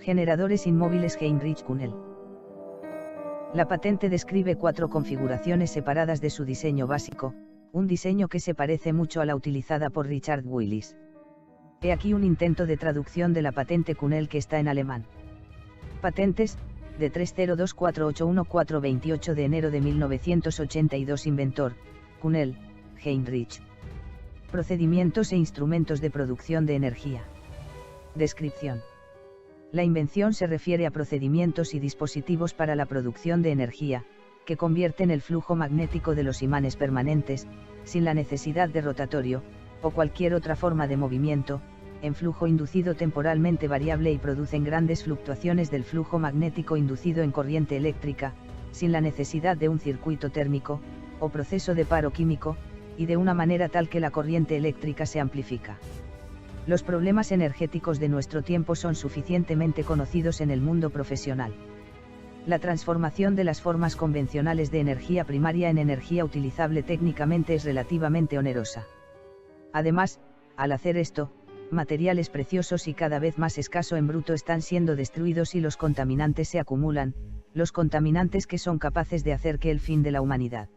Generadores inmóviles Heinrich-Kühnel. La patente describe 4 configuraciones separadas de su diseño básico, un diseño que se parece mucho a la utilizada por Richard Willis. He aquí un intento de traducción de la patente Kühnel que está en alemán. Patentes, de 302481428 de enero de 1982. Inventor, Kühnel, Heinrich. Procedimientos e instrumentos de producción de energía. Descripción. La invención se refiere a procedimientos y dispositivos para la producción de energía, que convierten el flujo magnético de los imanes permanentes, sin la necesidad de rotatorio, o cualquier otra forma de movimiento, en flujo inducido temporalmente variable y producen grandes fluctuaciones del flujo magnético inducido en corriente eléctrica, sin la necesidad de un circuito térmico, o proceso de paro químico, y de una manera tal que la corriente eléctrica se amplifica. Los problemas energéticos de nuestro tiempo son suficientemente conocidos en el mundo profesional. La transformación de las formas convencionales de energía primaria en energía utilizable técnicamente es relativamente onerosa. Además, al hacer esto, materiales preciosos y cada vez más escaso en bruto están siendo destruidos y los contaminantes se acumulan, los contaminantes que son capaces de hacer que el fin de la humanidad.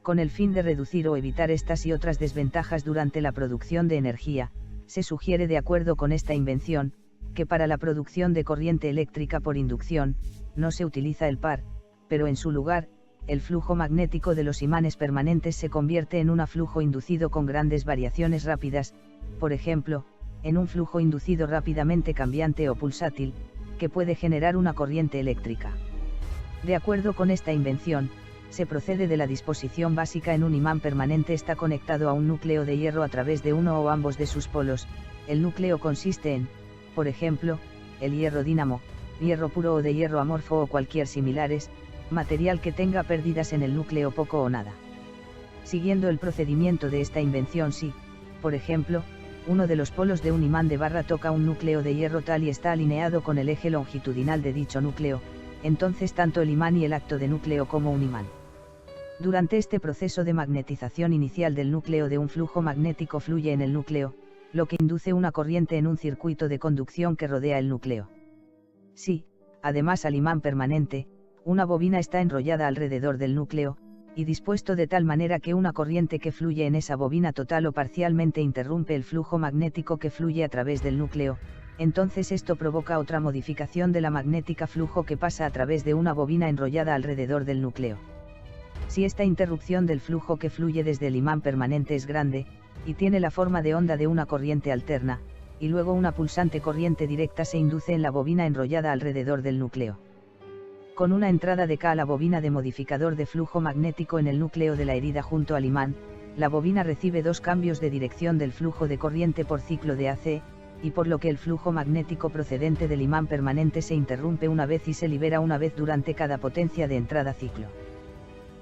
Con el fin de reducir o evitar estas y otras desventajas durante la producción de energía, se sugiere, de acuerdo con esta invención, que para la producción de corriente eléctrica por inducción, no se utiliza el par, pero en su lugar, el flujo magnético de los imanes permanentes se convierte en un flujo inducido con grandes variaciones rápidas, por ejemplo, en un flujo inducido rápidamente cambiante o pulsátil, que puede generar una corriente eléctrica. De acuerdo con esta invención, se procede de la disposición básica en un imán permanente está conectado a un núcleo de hierro a través de uno o ambos de sus polos. El núcleo consiste en, por ejemplo, el hierro dínamo, hierro puro o de hierro amorfo o cualquier similares, material que tenga pérdidas en el núcleo poco o nada. Siguiendo el procedimiento de esta invención, si, por ejemplo, uno de los polos de un imán de barra toca un núcleo de hierro tal y está alineado con el eje longitudinal de dicho núcleo, entonces tanto el imán y el acto de núcleo como un imán. Durante este proceso de magnetización inicial del núcleo de un flujo magnético fluye en el núcleo, lo que induce una corriente en un circuito de conducción que rodea el núcleo. Si, además al imán permanente, una bobina está enrollada alrededor del núcleo, y dispuesto de tal manera que una corriente que fluye en esa bobina total o parcialmente interrumpe el flujo magnético que fluye a través del núcleo, entonces esto provoca otra modificación de la magnética flujo que pasa a través de una bobina enrollada alrededor del núcleo. Si esta interrupción del flujo que fluye desde el imán permanente es grande, y tiene la forma de onda de una corriente alterna, y luego una pulsante corriente directa se induce en la bobina enrollada alrededor del núcleo. Con una entrada de K a la bobina de modificador de flujo magnético en el núcleo de la herida junto al imán, la bobina recibe 2 cambios de dirección del flujo de corriente por ciclo de AC, y por lo que el flujo magnético procedente del imán permanente se interrumpe una vez y se libera una vez durante cada potencia de entrada ciclo.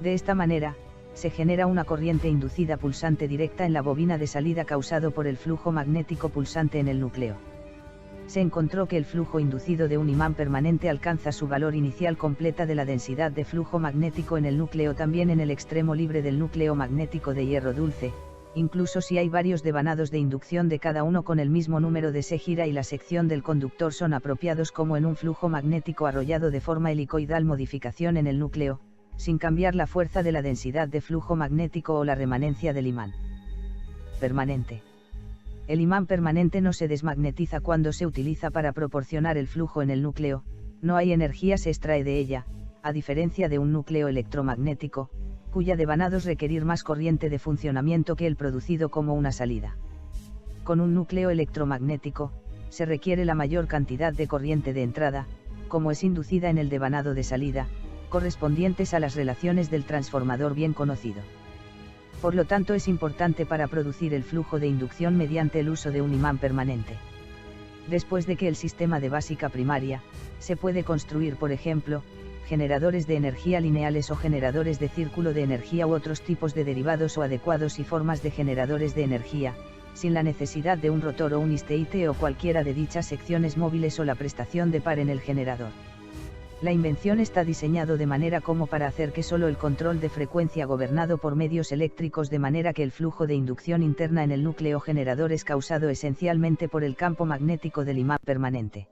De esta manera, se genera una corriente inducida pulsante directa en la bobina de salida causado por el flujo magnético pulsante en el núcleo. Se encontró que el flujo inducido de un imán permanente alcanza su valor inicial completa de la densidad de flujo magnético en el núcleo también en el extremo libre del núcleo magnético de hierro dulce, incluso si hay varios devanados de inducción de cada uno con el mismo número de se gira y la sección del conductor son apropiados como en un flujo magnético arrollado de forma helicoidal modificación en el núcleo, sin cambiar la fuerza de la densidad de flujo magnético o la remanencia del imán permanente. El imán permanente no se desmagnetiza cuando se utiliza para proporcionar el flujo en el núcleo, no hay energía se extrae de ella, a diferencia de un núcleo electromagnético, cuya devanados requerir más corriente de funcionamiento que el producido como una salida. Con un núcleo electromagnético, se requiere la mayor cantidad de corriente de entrada, como es inducida en el devanado de salida, correspondientes a las relaciones del transformador bien conocido. Por lo tanto es importante para producir el flujo de inducción mediante el uso de un imán permanente. Después de que el sistema de básica primaria, se puede construir por ejemplo, generadores de energía lineales o generadores de círculo de energía u otros tipos de derivados o adecuados y formas de generadores de energía, sin la necesidad de un rotor o un ISTEITE o cualquiera de dichas secciones móviles o la prestación de par en el generador. La invención está diseñado de manera como para hacer que solo el control de frecuencia gobernado por medios eléctricos de manera que el flujo de inducción interna en el núcleo generador es causado esencialmente por el campo magnético del imán permanente.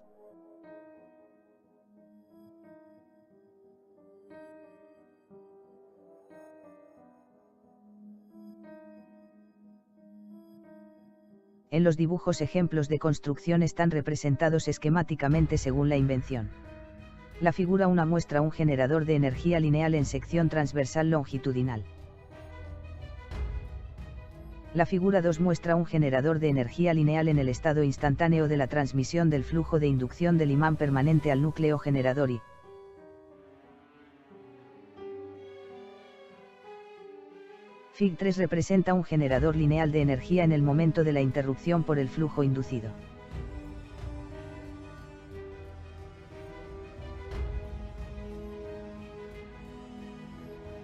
En los dibujos ejemplos de construcción están representados esquemáticamente según la invención. La figura 1 muestra un generador de energía lineal en sección transversal longitudinal. La figura 2 muestra un generador de energía lineal en el estado instantáneo de la transmisión del flujo de inducción del imán permanente al núcleo generador y Fig 3 representa un generador lineal de energía en el momento de la interrupción por el flujo inducido.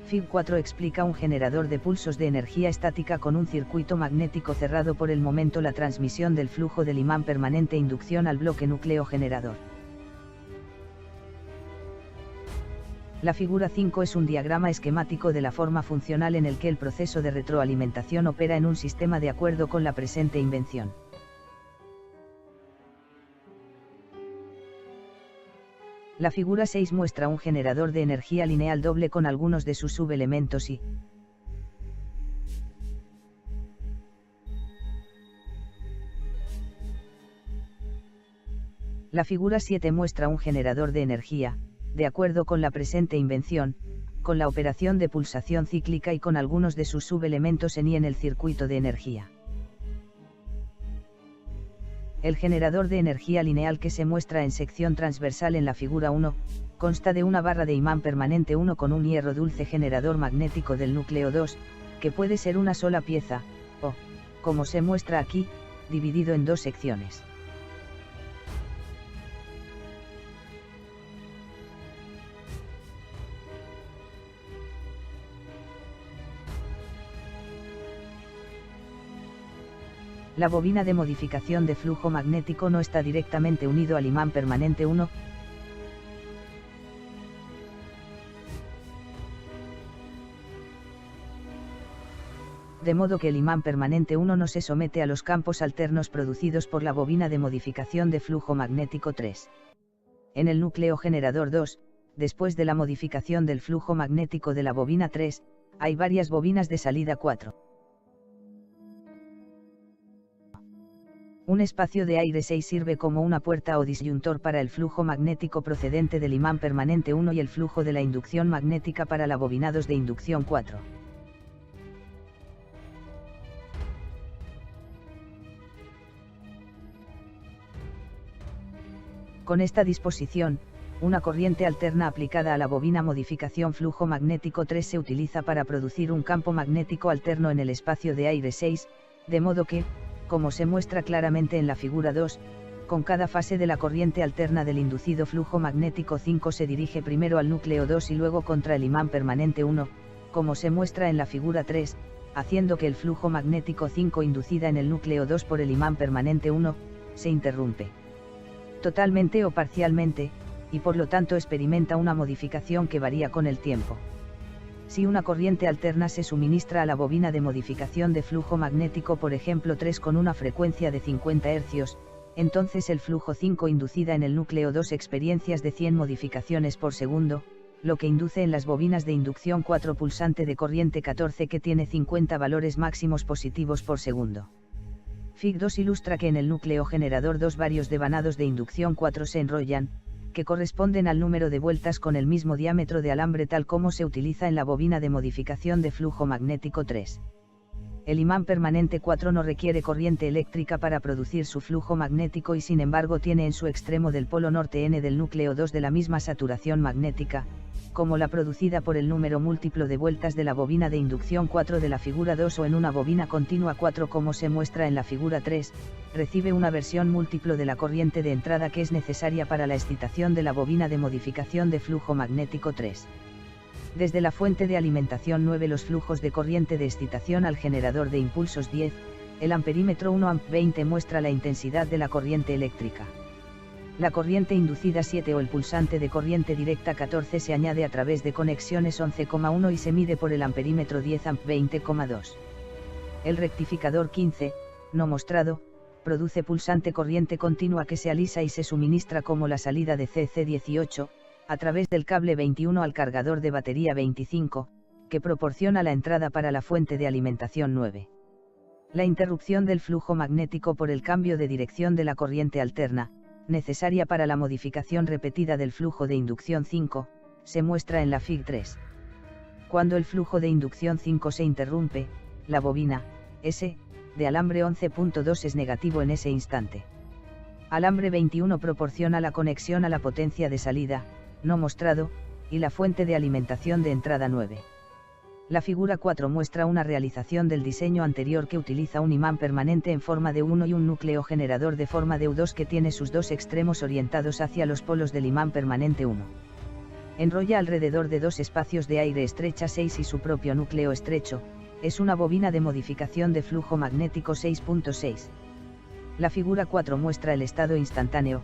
Fig 4 explica un generador de pulsos de energía estática con un circuito magnético cerrado por el momento la transmisión del flujo del imán permanente inducción al bloque núcleo generador. La figura 5 es un diagrama esquemático de la forma funcional en el que el proceso de retroalimentación opera en un sistema de acuerdo con la presente invención. La figura 6 muestra un generador de energía lineal doble con algunos de sus subelementos y la figura 7 muestra un generador de energía, de acuerdo con la presente invención, con la operación de pulsación cíclica y con algunos de sus subelementos en y en el circuito de energía. El generador de energía lineal que se muestra en sección transversal en la figura 1, consta de una barra de imán permanente 1 con un hierro dulce generador magnético del núcleo 2, que puede ser una sola pieza, o, como se muestra aquí, dividido en dos secciones. La bobina de modificación de flujo magnético no está directamente unido al imán permanente 1, de modo que el imán permanente 1 no se somete a los campos alternos producidos por la bobina de modificación de flujo magnético 3. En el núcleo generador 2, después de la modificación del flujo magnético de la bobina 3, hay varias bobinas de salida 4. Un espacio de aire 6 sirve como una puerta o disyuntor para el flujo magnético procedente del imán permanente 1 y el flujo de la inducción magnética para la bobina 2 de inducción 4. Con esta disposición, una corriente alterna aplicada a la bobina modificación flujo magnético 3 se utiliza para producir un campo magnético alterno en el espacio de aire 6, de modo que, como se muestra claramente en la figura 2, con cada fase de la corriente alterna del inducido flujo magnético 5 se dirige primero al núcleo 2 y luego contra el imán permanente 1, como se muestra en la figura 3, haciendo que el flujo magnético 5 inducida en el núcleo 2 por el imán permanente 1, se interrumpe totalmente o parcialmente, y por lo tanto experimenta una modificación que varía con el tiempo. Si una corriente alterna se suministra a la bobina de modificación de flujo magnético por ejemplo 3 con una frecuencia de 50 Hz, entonces el flujo 5 inducida en el núcleo 2 experiencias de 100 modificaciones por segundo, lo que induce en las bobinas de inducción 4 pulsante de corriente 14 que tiene 50 valores máximos positivos por segundo. Fig 2 ilustra que en el núcleo generador 2 varios devanados de inducción 4 se enrollan, que corresponden al número de vueltas con el mismo diámetro de alambre tal como se utiliza en la bobina de modificación de flujo magnético 3. El imán permanente 4 no requiere corriente eléctrica para producir su flujo magnético y sin embargo tiene en su extremo del polo norte N del núcleo 2 de la misma saturación magnética, como la producida por el número múltiplo de vueltas de la bobina de inducción 4 de la figura 2 o en una bobina continua 4 como se muestra en la figura 3, recibe una versión múltiplo de la corriente de entrada que es necesaria para la excitación de la bobina de modificación de flujo magnético 3. Desde la fuente de alimentación 9 los flujos de corriente de excitación al generador de impulsos 10, el amperímetro 1 amp 20 muestra la intensidad de la corriente eléctrica. La corriente inducida 7 o el pulsante de corriente directa 14 se añade a través de conexiones 11,1 y se mide por el amperímetro 10 amp 20,2. El rectificador 15, no mostrado, produce pulsante corriente continua que se alisa y se suministra como la salida de CC18, a través del cable 21 al cargador de batería 25, que proporciona la entrada para la fuente de alimentación 9. La interrupción del flujo magnético por el cambio de dirección de la corriente alterna, necesaria para la modificación repetida del flujo de inducción 5, se muestra en la Fig 3. Cuando el flujo de inducción 5 se interrumpe, la bobina, S, de alambre 11.2 es negativo en ese instante. Alambre 21 proporciona la conexión a la potencia de salida, no mostrado, y la fuente de alimentación de entrada 9. La figura 4 muestra una realización del diseño anterior que utiliza un imán permanente en forma de U1 y un núcleo generador de forma de U2 que tiene sus dos extremos orientados hacia los polos del imán permanente 1. Enrolla alrededor de dos espacios de aire estrecha 6 y su propio núcleo estrecho, es una bobina de modificación de flujo magnético 6.6. La figura 4 muestra el estado instantáneo,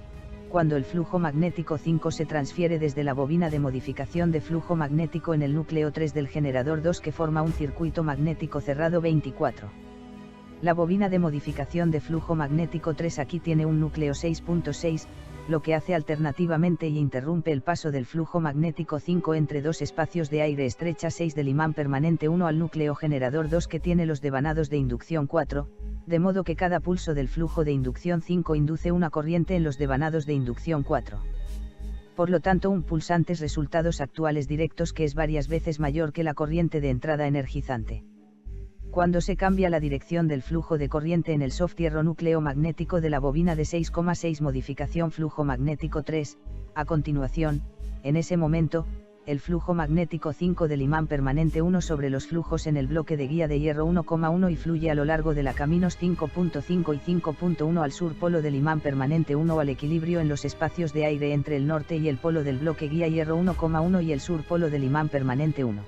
cuando el flujo magnético 5 se transfiere desde la bobina de modificación de flujo magnético en el núcleo 3 del generador 2 que forma un circuito magnético cerrado 24. La bobina de modificación de flujo magnético 3 aquí tiene un núcleo 6.6, lo que hace alternativamente y interrumpe el paso del flujo magnético 5 entre dos espacios de aire estrecha 6 del imán permanente 1 al núcleo generador 2 que tiene los devanados de inducción 4, de modo que cada pulso del flujo de inducción 5 induce una corriente en los devanados de inducción 4. Por lo tanto, un pulsante es resultados actuales directos que es varias veces mayor que la corriente de entrada energizante. Cuando se cambia la dirección del flujo de corriente en el softierro núcleo magnético de la bobina de 6,6 modificación flujo magnético 3, a continuación, en ese momento, el flujo magnético 5 del imán permanente 1 sobre los flujos en el bloque de guía de hierro 1,1 y fluye a lo largo de la caminos 5.5 y 5.1 al sur polo del imán permanente 1 al equilibrio en los espacios de aire entre el norte y el polo del bloque guía hierro 1,1 y el sur polo del imán permanente 1.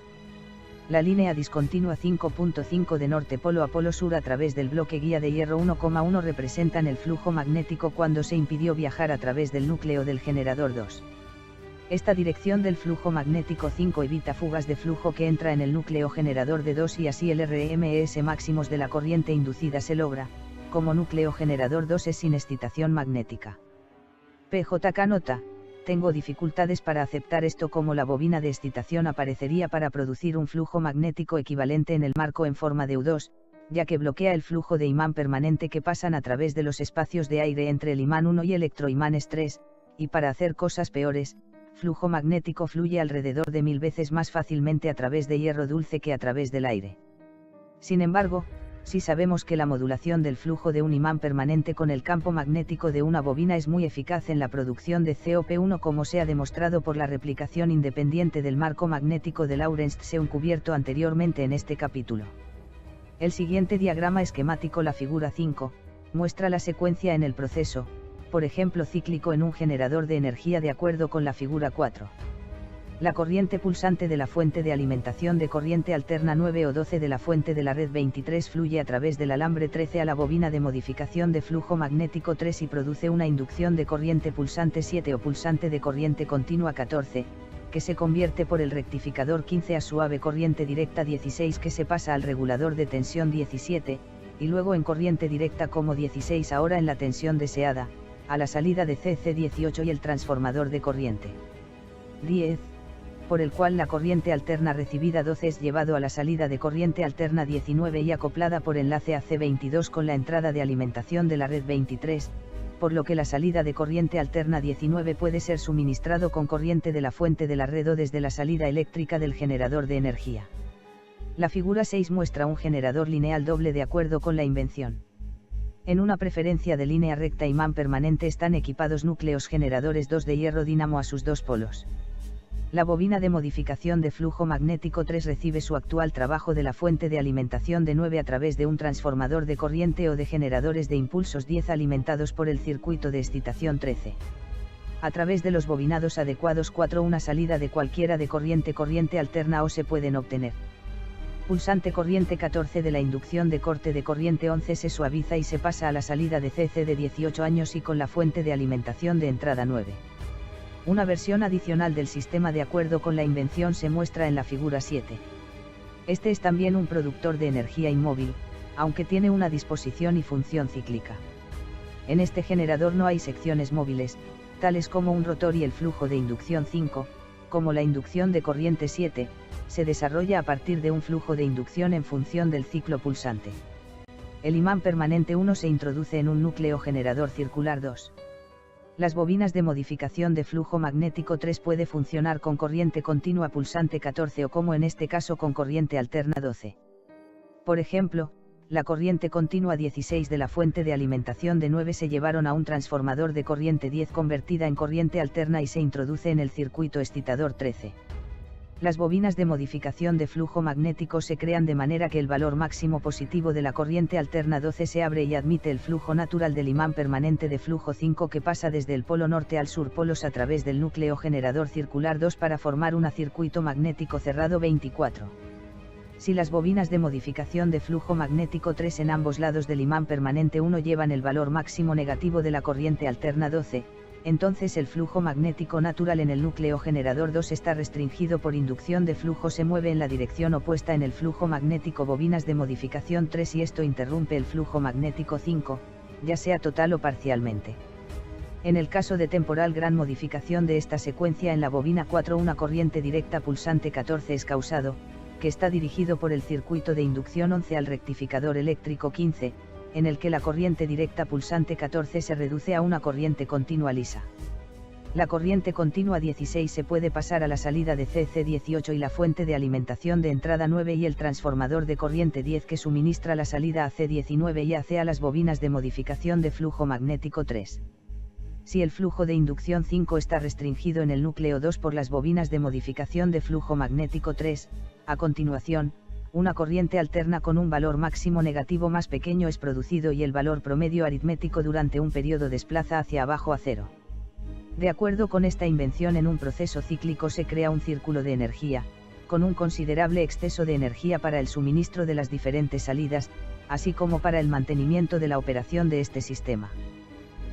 La línea discontinua 5.5 de norte polo a polo sur a través del bloque guía de hierro 1,1 representan el flujo magnético cuando se impidió viajar a través del núcleo del generador 2. Esta dirección del flujo magnético 5 evita fugas de flujo que entra en el núcleo generador de 2 y así el RMS máximos de la corriente inducida se logra, como núcleo generador 2 es sin excitación magnética. PJK nota, tengo dificultades para aceptar esto como la bobina de excitación aparecería para producir un flujo magnético equivalente en el marco en forma de U2, ya que bloquea el flujo de imán permanente que pasan a través de los espacios de aire entre el imán 1 y electroimanes 3, y para hacer cosas peores, flujo magnético fluye alrededor de 1000 veces más fácilmente a través de hierro dulce que a través del aire. Sin embargo, si sabemos que la modulación del flujo de un imán permanente con el campo magnético de una bobina es muy eficaz en la producción de COP1 como se ha demostrado por la replicación independiente del marco magnético de Lorentz-Seun cubierto anteriormente en este capítulo. El siguiente diagrama esquemático, la figura 5, muestra la secuencia en el proceso, por ejemplo cíclico en un generador de energía de acuerdo con la figura 4. La corriente pulsante de la fuente de alimentación de corriente alterna 9 o 12 de la fuente de la red 23 fluye a través del alambre 13 a la bobina de modificación de flujo magnético 3 y produce una inducción de corriente pulsante 7 o pulsante de corriente continua 14, que se convierte por el rectificador 15 a suave corriente directa 16 que se pasa al regulador de tensión 17, y luego en corriente directa como 16 ahora en la tensión deseada, a la salida de CC18 y el transformador de corriente 10, por el cual la corriente alterna recibida 12 es llevado a la salida de corriente alterna 19 y acoplada por enlace a C22 con la entrada de alimentación de la red 23, por lo que la salida de corriente alterna 19 puede ser suministrado con corriente de la fuente de la red o desde la salida eléctrica del generador de energía. La figura 6 muestra un generador lineal doble de acuerdo con la invención. En una preferencia de línea recta imán permanente están equipados núcleos generadores 2 de hierro dínamo a sus dos polos. La bobina de modificación de flujo magnético 3 recibe su actual trabajo de la fuente de alimentación de 9 a través de un transformador de corriente o de generadores de impulsos 10 alimentados por el circuito de excitación 13. A través de los bobinados adecuados 4 una salida de cualquiera de corriente alterna o se pueden obtener. Pulsante corriente 14 de la inducción de corte de corriente 11 se suaviza y se pasa a la salida de CC de 18 años y con la fuente de alimentación de entrada 9. Una versión adicional del sistema de acuerdo con la invención se muestra en la figura 7. Este es también un productor de energía inmóvil, aunque tiene una disposición y función cíclica. En este generador no hay secciones móviles, tales como un rotor y el flujo de inducción 5, como la inducción de corriente 7, se desarrolla a partir de un flujo de inducción en función del ciclo pulsante. el imán permanente 1 se introduce en un núcleo generador circular 2. Las bobinas de modificación de flujo magnético 3 puede funcionar con corriente continua pulsante 14 o como en este caso con corriente alterna 12. Por ejemplo, la corriente continua 16 de la fuente de alimentación de 9 se llevaron a un transformador de corriente 10 convertida en corriente alterna y se introduce en el circuito excitador 13. Las bobinas de modificación de flujo magnético se crean de manera que el valor máximo positivo de la corriente alterna 12 se abre y admite el flujo natural del imán permanente de flujo 5 que pasa desde el polo norte al sur polos a través del núcleo generador circular 2 para formar un circuito magnético cerrado 24. Si las bobinas de modificación de flujo magnético 3 en ambos lados del imán permanente 1 llevan el valor máximo negativo de la corriente alterna 12, entonces el flujo magnético natural en el núcleo generador 2 está restringido por inducción de flujo se mueve en la dirección opuesta en el flujo magnético bobinas de modificación 3 y esto interrumpe el flujo magnético 5, ya sea total o parcialmente. En el caso de temporal gran modificación de esta secuencia en la bobina 4 una corriente directa pulsante 14 es causado, que está dirigido por el circuito de inducción 11 al rectificador eléctrico 15, en el que la corriente directa pulsante 14 se reduce a una corriente continua lisa. La corriente continua 16 se puede pasar a la salida de CC18 y la fuente de alimentación de entrada 9 y el transformador de corriente 10 que suministra la salida AC19 y AC a las bobinas de modificación de flujo magnético 3. Si el flujo de inducción 5 está restringido en el núcleo 2 por las bobinas de modificación de flujo magnético 3, a continuación, una corriente alterna con un valor máximo negativo más pequeño es producido y el valor promedio aritmético durante un periodo desplaza hacia abajo a cero. De acuerdo con esta invención en un proceso cíclico se crea un círculo de energía, con un considerable exceso de energía para el suministro de las diferentes salidas, así como para el mantenimiento de la operación de este sistema.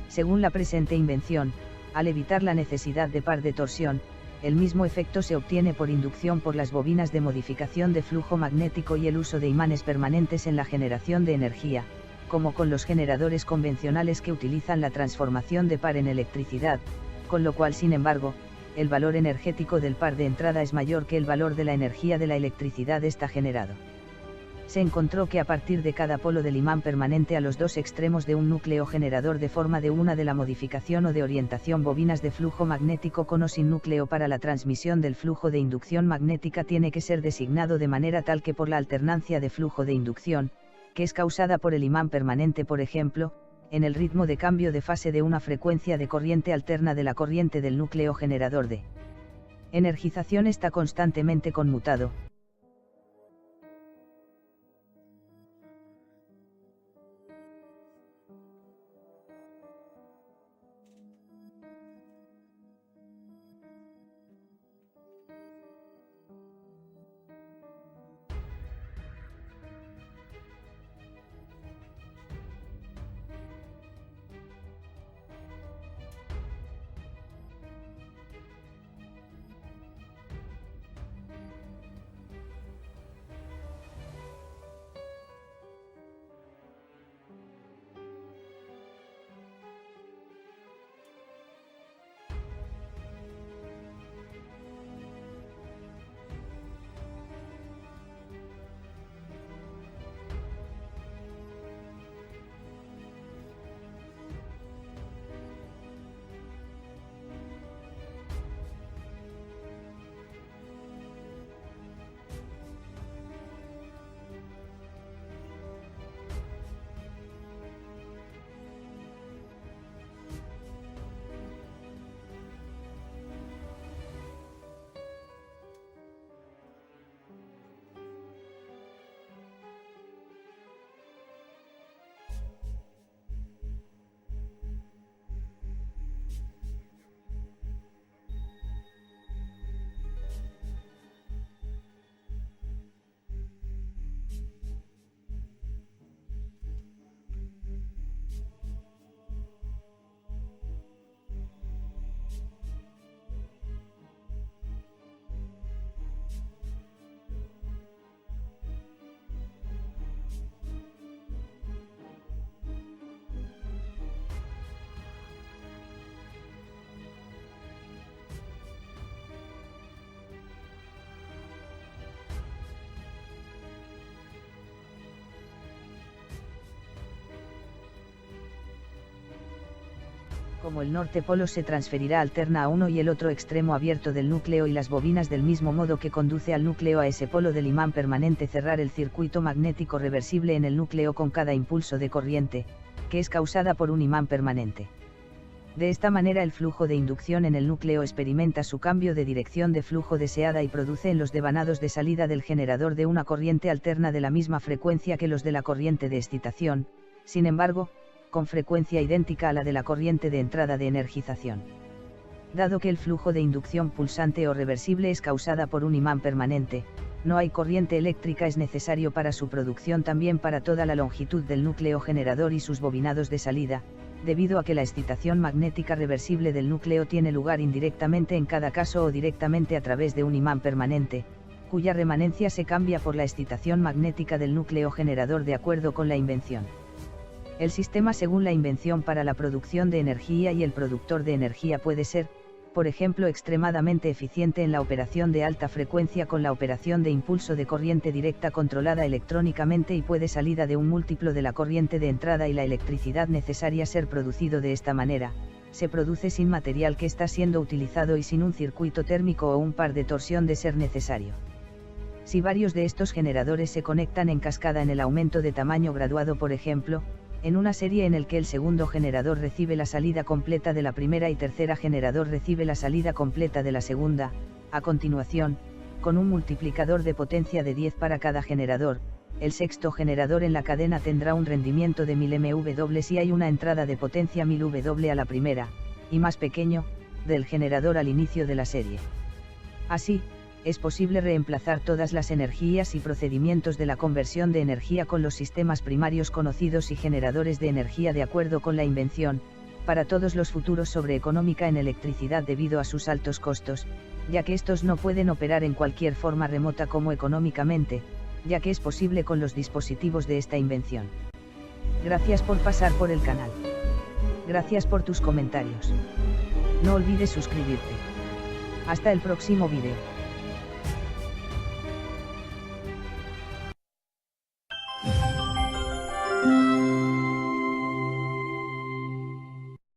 Según la presente invención, al evitar la necesidad de par de torsión, el mismo efecto se obtiene por inducción por las bobinas de modificación de flujo magnético y el uso de imanes permanentes en la generación de energía, como con los generadores convencionales que utilizan la transformación de par en electricidad, con lo cual sin embargo, el valor energético del par de entrada es mayor que el valor de la energía de la electricidad está generado. Se encontró que a partir de cada polo del imán permanente a los dos extremos de un núcleo generador de forma de una de la modificación o de orientación bobinas de flujo magnético con o sin núcleo para la transmisión del flujo de inducción magnética tiene que ser designado de manera tal que por la alternancia de flujo de inducción, que es causada por el imán permanente por ejemplo, en el ritmo de cambio de fase de una frecuencia de corriente alterna de la corriente del núcleo generador de energización está constantemente conmutado. Como el norte polo se transferirá alterna a uno y el otro extremo abierto del núcleo y las bobinas del mismo modo que conduce al núcleo a ese polo del imán permanente, cerrar el circuito magnético reversible en el núcleo con cada impulso de corriente, que es causada por un imán permanente. De esta manera el flujo de inducción en el núcleo experimenta su cambio de dirección de flujo deseada y produce en los devanados de salida del generador de una corriente alterna de la misma frecuencia que los de la corriente de excitación, sin embargo, con frecuencia idéntica a la de la corriente de entrada de energización. Dado que el flujo de inducción pulsante o reversible es causada por un imán permanente, no hay corriente eléctrica es necesario para su producción también para toda la longitud del núcleo generador y sus bobinados de salida, debido a que la excitación magnética reversible del núcleo tiene lugar indirectamente en cada caso o directamente a través de un imán permanente, cuya remanencia se cambia por la excitación magnética del núcleo generador de acuerdo con la invención. El sistema según la invención para la producción de energía y el productor de energía puede ser, por ejemplo, extremadamente eficiente en la operación de alta frecuencia con la operación de impulso de corriente directa controlada electrónicamente y puede salida de un múltiplo de la corriente de entrada y la electricidad necesaria ser producido de esta manera, se produce sin material que está siendo utilizado y sin un circuito térmico o un par de torsión de ser necesario. Si varios de estos generadores se conectan en cascada en el aumento de tamaño graduado, por ejemplo, en una serie en el que el segundo generador recibe la salida completa de la primera y tercera generador recibe la salida completa de la segunda, a continuación, con un multiplicador de potencia de 10 para cada generador, el sexto generador en la cadena tendrá un rendimiento de 1000 MW si hay una entrada de potencia 1000 W a la primera, y más pequeño, del generador al inicio de la serie. Así, es posible reemplazar todas las energías y procedimientos de la conversión de energía con los sistemas primarios conocidos y generadores de energía de acuerdo con la invención, para todos los futuros sobre económica en electricidad debido a sus altos costos, ya que estos no pueden operar en cualquier forma remota como económicamente, ya que es posible con los dispositivos de esta invención. Gracias por pasar por el canal. Gracias por tus comentarios. No olvides suscribirte. Hasta el próximo vídeo.